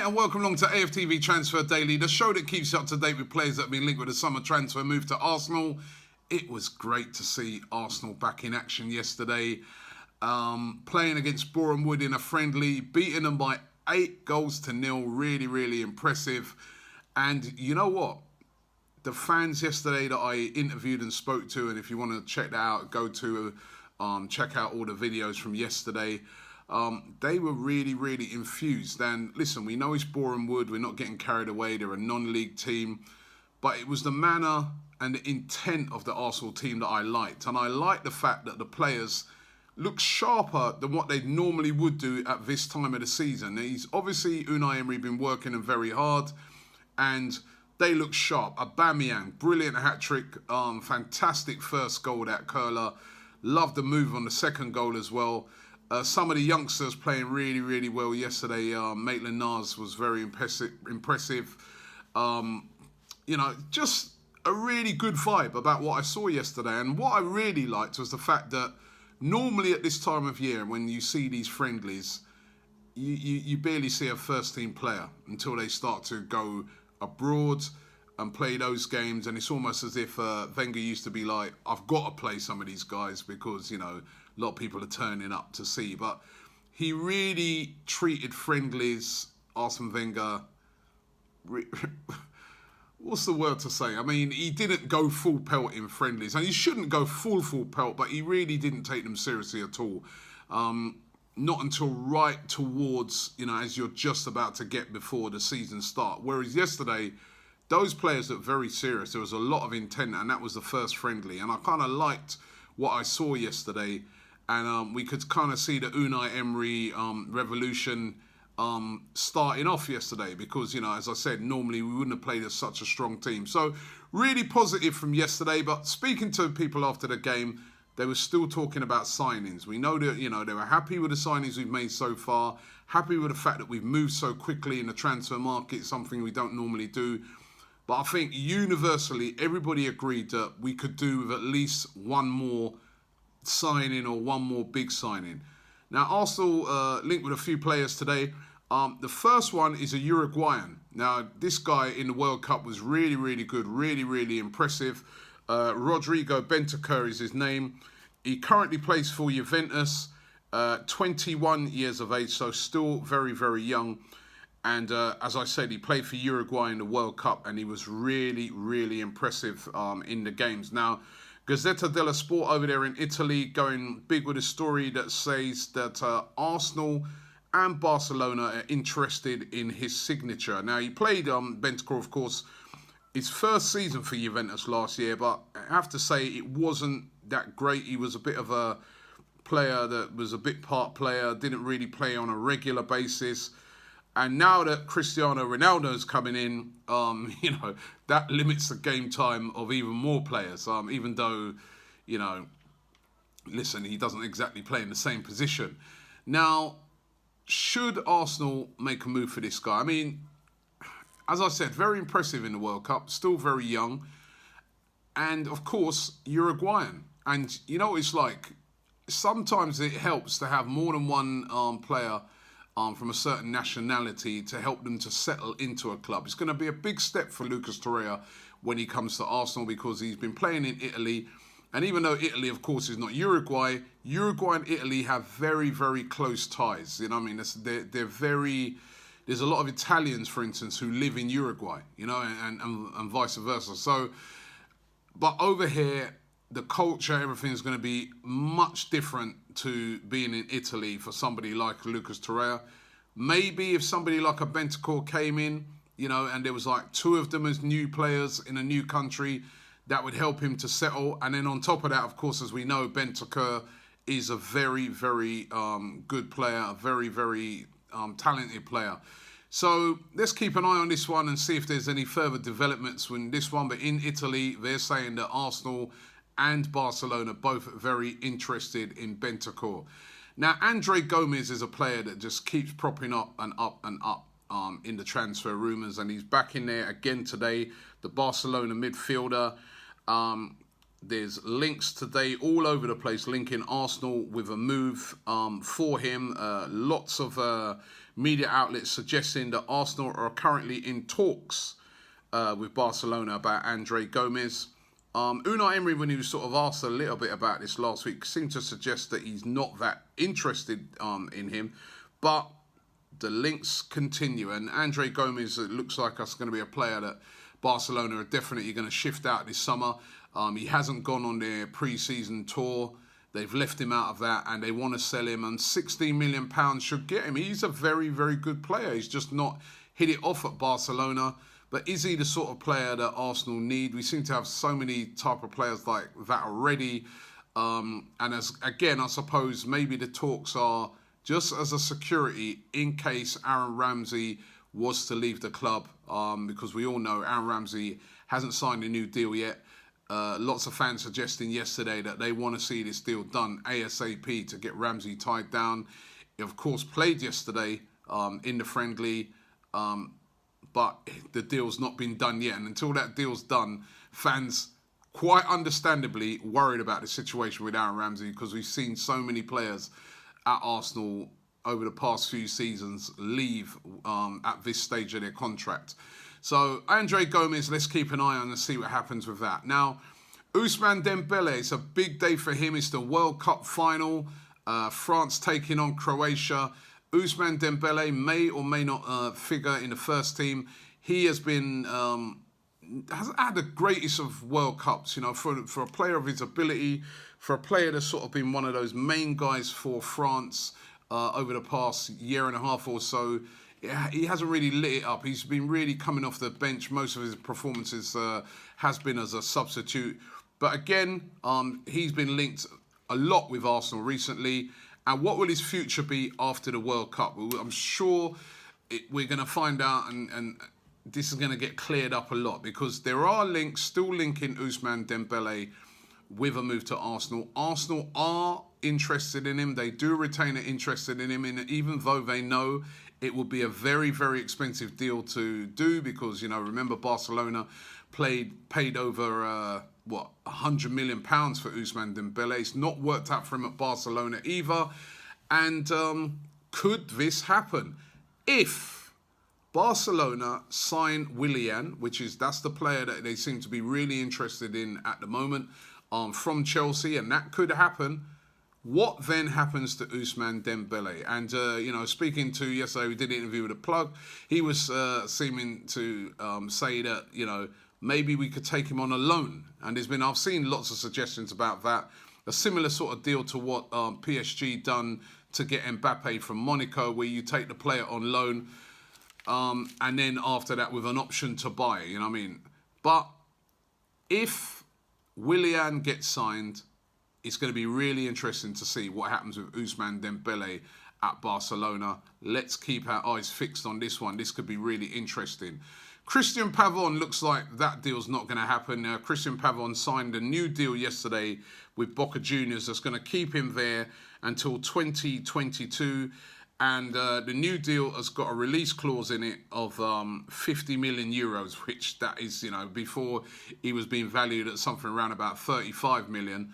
Hi and welcome along to AFTV Transfer Daily, the show that keeps you up to date with players that have been linked with the summer transfer move to Arsenal. It was great to see Arsenal back in action yesterday, playing against Boreham Wood in a friendly, beating them by 8-0. Really, really impressive. And you know what? The fans yesterday that I interviewed and spoke to, and if you want to check that out, go to check out all the videos from yesterday. They were really, really infused. And listen, we know it's Boreham Wood. We're not getting carried away. They're a non-league team. But it was the manner and the intent of the Arsenal team that I liked. And I liked the fact that the players looked sharper than what they normally would do at this time of the season. He's obviously, Unai Emery, been working them very hard. And they look sharp. Aubameyang, brilliant hat-trick. Fantastic first goal, that curler. Loved the move on the second goal as well. Some of the youngsters playing really, really well yesterday. Maitland-Niles was very impressive. You know, just a really good vibe about what I saw yesterday. And what I really liked was the fact that normally at this time of year, when you see these friendlies, you barely see a first-team player until they start to go abroad and play those games. And it's almost as if Wenger used to be like, I've got to play some of these guys because, you know, a lot of people are turning up to see. But he really treated friendlies, Arsene Wenger, what's the word to say? I mean, he didn't go full pelt in friendlies. And he shouldn't go full pelt, but he really didn't take them seriously at all. Not until right towards, you know, as you're just about to get before the season start. Whereas yesterday, those players looked very serious. There was a lot of intent, and that was the first friendly. And I kind of liked what I saw yesterday. And we could kind of see the Unai Emery revolution starting off yesterday because, you know, as I said, normally we wouldn't have played as such a strong team. So really positive from yesterday. But speaking to people after the game, they were still talking about signings. We know that, you know, they were happy with the signings we've made so far, happy with the fact that we've moved so quickly in the transfer market, something we don't normally do. But I think universally, everybody agreed that we could do with at least one more signing or one more big signing. Now, Arsenal linked with a few players today. The first one is a Uruguayan. Now, this guy in the World Cup was really, really good, really, really impressive. Rodrigo Bentancur is his name. He currently plays for Juventus, 21 years of age, so still very, very young. And as I said, he played for Uruguay in the World Cup, and he was really, really impressive in the games. Now, Gazzetta dello Sport over there in Italy going big with a story that says that Arsenal and Barcelona are interested in his signature. Now, he played Bentancur, of course, his first season for Juventus last year, but I have to say it wasn't that great. He was a bit of a player that was a bit part player, didn't really play on a regular basis. And now that Cristiano Ronaldo's coming in, you know, that limits the game time of even more players. Even though, you know, listen, he doesn't exactly play in the same position. Now, should Arsenal make a move for this guy? I mean, as I said, very impressive in the World Cup, still very young. And, of course, Uruguayan. And you know what it's like? Sometimes it helps to have more than one player from a certain nationality to help them to settle into a club. It's going to be a big step for Lucas Torreira when he comes to Arsenal because he's been playing in Italy. And even though Italy, of course, is not Uruguay, Uruguay and Italy have very, very close ties. You know what I mean? They're very... There's a lot of Italians, for instance, who live in Uruguay, you know, and vice versa. So, but over here, the culture, everything's going to be much different to being in Italy for somebody like Lucas Torreira. Maybe if somebody like a Bentancur came in, you know, and there was like two of them as new players in a new country, that would help him to settle. And then on top of that, of course, as we know, Bentancur is a very, very good player, a very, very talented player. So let's keep an eye on this one and see if there's any further developments in this one. But in Italy, they're saying that Arsenal and Barcelona both very interested in Bentancur. Now, Andre Gomes is a player that just keeps propping up and up and up in the transfer rumours, and he's back in there again today, the Barcelona midfielder. There's links today all over the place linking Arsenal with a move for him. Lots of media outlets suggesting that Arsenal are currently in talks with Barcelona about Andre Gomes. Unai Emery, when he was sort of asked a little bit about this last week, seemed to suggest that he's not that interested in him. But the links continue. And Andre Gomes, it looks like us going to be a player that Barcelona are definitely going to shift out this summer. He hasn't gone on their pre-season tour. They've left him out of that, and they want to sell him. And £16 million should get him. He's a very, very good player. He's just not hit it off at Barcelona. But is he the sort of player that Arsenal need? We seem to have so many type of players like that already. And as again, I suppose maybe the talks are just as a security in case Aaron Ramsey was to leave the club. Because we all know Aaron Ramsey hasn't signed a new deal yet. Lots of fans suggesting yesterday that they want to see this deal done ASAP to get Ramsey tied down. He, of course, played yesterday in the friendly. But the deal's not been done yet. And until that deal's done, fans quite understandably worried about the situation with Aaron Ramsey because we've seen so many players at Arsenal over the past few seasons leave at this stage of their contract. So Andre Gomes, let's keep an eye on and see what happens with that. Now, Ousmane Dembele, it's a big day for him. It's the World Cup final. France taking on Croatia. Ousmane Dembele may or may not figure in the first team. He has been hasn't had the greatest of World Cups, you know, for a player of his ability, for a player that's sort of been one of those main guys for France over the past year and a half or so. He hasn't really lit it up. He's been really coming off the bench. Most of his performances has been as a substitute. But again, he's been linked a lot with Arsenal recently. And what will his future be after the World Cup? I'm sure we're going to find out, and this is going to get cleared up a lot because there are links still linking Ousmane Dembele with a move to Arsenal. Arsenal are interested in him. They do retain an interest in him, even though they know it will be a very, very expensive deal to do because, you know, remember Barcelona paid over £100 million for Ousmane Dembele. It's not worked out for him at Barcelona either. And could this happen? If Barcelona sign Willian, that's the player that they seem to be really interested in at the moment, from Chelsea, and that could happen, what then happens to Ousmane Dembele? And, you know, speaking to yesterday, we did an interview with a plug. He was seeming to say that, you know, maybe we could take him on a loan. And I've seen lots of suggestions about that. A similar sort of deal to what PSG done to get Mbappe from Monaco, where you take the player on loan and then after that with an option to buy, you know what I mean? But if Willian gets signed, it's going to be really interesting to see what happens with Ousmane Dembele at Barcelona. Let's keep our eyes fixed on this one. This could be really interesting. Christian Pavon looks like that deal's not going to happen. Christian Pavon signed a new deal yesterday with Boca Juniors that's going to keep him there until 2022. And the new deal has got a release clause in it of 50 million euros, which that is, you know, before he was being valued at something around about 35 million.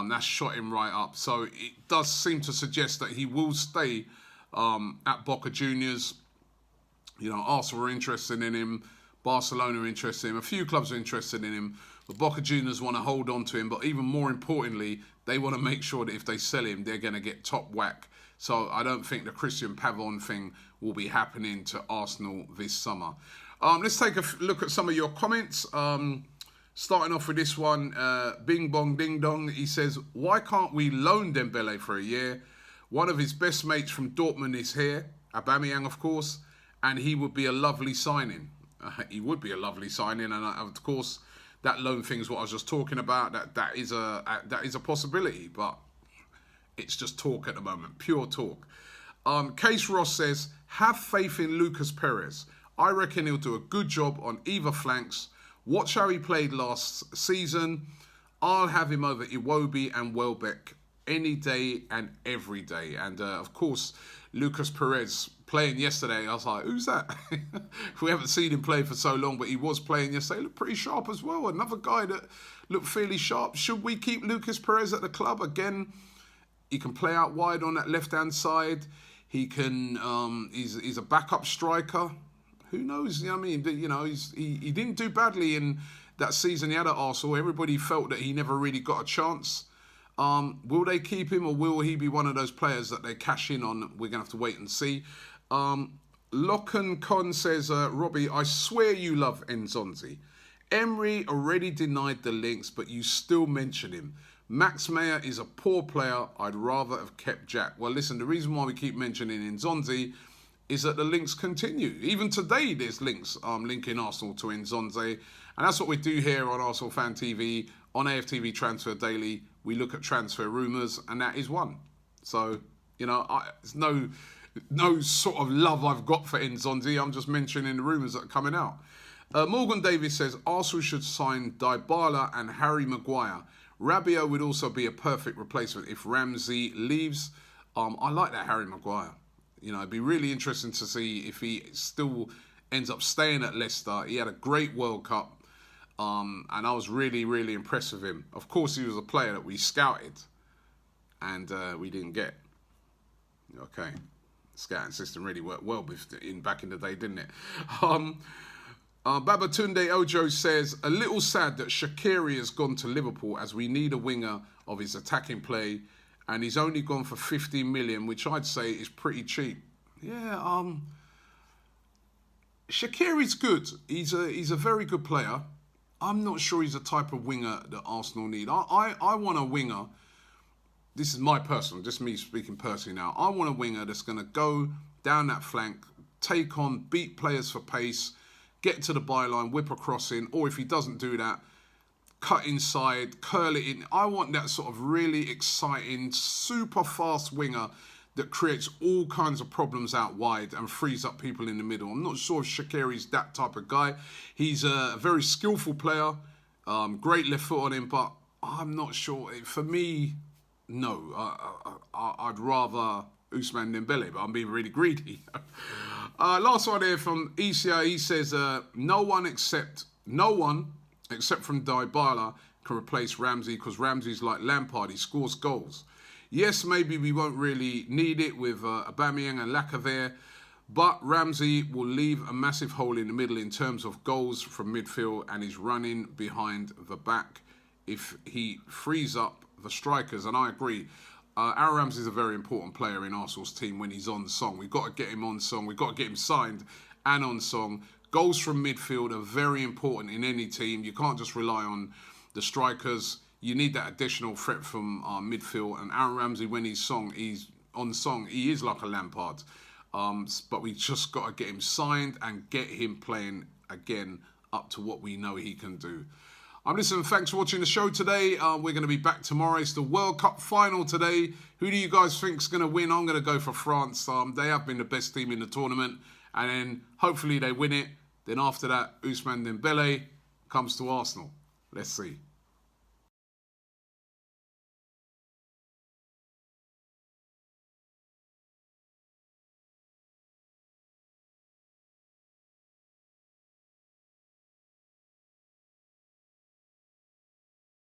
That's shot him right up. So it does seem to suggest that he will stay at Boca Juniors. You know, Arsenal are interested in him. Barcelona are interested in him. A few clubs are interested in him. But Boca Juniors want to hold on to him. But even more importantly, they want to make sure that if they sell him, they're going to get top whack. So I don't think the Christian Pavon thing will be happening to Arsenal this summer. Let's take a look at some of your comments. Starting off with this one, Bing Bong Ding Dong. He says, why can't we loan Dembele for a year? One of his best mates from Dortmund is here. Aubameyang, of course. And he would be a lovely signing. He would be a lovely signing. And of course, that loan thing is what I was just talking about. That is a possibility. But it's just talk at the moment. Pure talk. Case Ross says, have faith in Lucas Perez. I reckon he'll do a good job on either flanks. Watch how he played last season. I'll have him over Iwobi and Welbeck any day and every day. And of course, Lucas Perez playing yesterday, I was like, who's that? We haven't seen him play for so long, but he was playing yesterday. Looked pretty sharp as well. Another guy that looked fairly sharp. Should we keep Lucas Perez at the club? Again, he can play out wide on that left-hand side. He can, he's a backup striker. Who knows? You know what I mean? You know, he didn't do badly in that season he had at Arsenal. Everybody felt that he never really got a chance. Will they keep him, or will he be one of those players that they cash in on? We're going to have to wait and see. Locken Con says, Robbie, I swear you love Nzonzi. Emery already denied the links, but you still mention him. Max Meyer is a poor player. I'd rather have kept Jack. Well, listen, the reason why we keep mentioning Nzonzi is that the links continue. Even today, there's links linking Arsenal to Nzonzi. And that's what we do here on Arsenal Fan TV, on AFTV Transfer Daily. We look at transfer rumours, and that is one. So, you know, there's no sort of love I've got for Nzonzi. I'm just mentioning the rumours that are coming out. Morgan Davis says, Arsenal should sign Dybala and Harry Maguire. Rabiot would also be a perfect replacement if Ramsey leaves. I like that Harry Maguire. You know, it'd be really interesting to see if he still ends up staying at Leicester. He had a great World Cup, and I was really, really impressed with him. Of course, he was a player that we scouted, and we didn't get. Okay, scouting system really worked well back in the day, didn't it? Babatunde Ojo says, a little sad that Shaqiri has gone to Liverpool as we need a winger of his attacking play, and he's only gone for 15 million, which I'd say is pretty cheap. Yeah, Shaqiri's good. He's a very good player. I'm not sure he's the type of winger that Arsenal need. I want a winger. This is my personal, just me speaking personally now. I want a winger that's going to go down that flank, take on, beat players for pace, get to the byline, whip a cross in, or if he doesn't do that, cut inside, curl it in. I want that sort of really exciting, super fast winger that creates all kinds of problems out wide and frees up people in the middle. I'm not sure if Shaqiri's that type of guy. He's a very skillful player, great left foot on him, but I'm not sure. For me, no. I'd rather Ousmane Dembele, but I'm being really greedy. Last one here from ECA. He says, no one except from Dybala can replace Ramsey, because Ramsey's like Lampard. He scores goals. Yes, maybe we won't really need it with Aubameyang and Lacazette, but Ramsey will leave a massive hole in the middle in terms of goals from midfield, and he's running behind the back if he frees up the strikers. And I agree. Aaron Ramsey is a very important player in Arsenal's team when he's on song. We've got to get him on song. We've got to get him signed and on song. Goals from midfield are very important in any team. You can't just rely on the strikers. You need that additional threat from midfield. And Aaron Ramsey, when he's on song, he is like a Lampard. But we just got to get him signed and get him playing again up to what we know he can do. Listen, thanks for watching the show today. We're going to be back tomorrow. It's the World Cup final today. Who do you guys think is going to win? I'm going to go for France. They have been the best team in the tournament. And then hopefully they win it. Then after that, Ousmane Dembele comes to Arsenal. Let's see.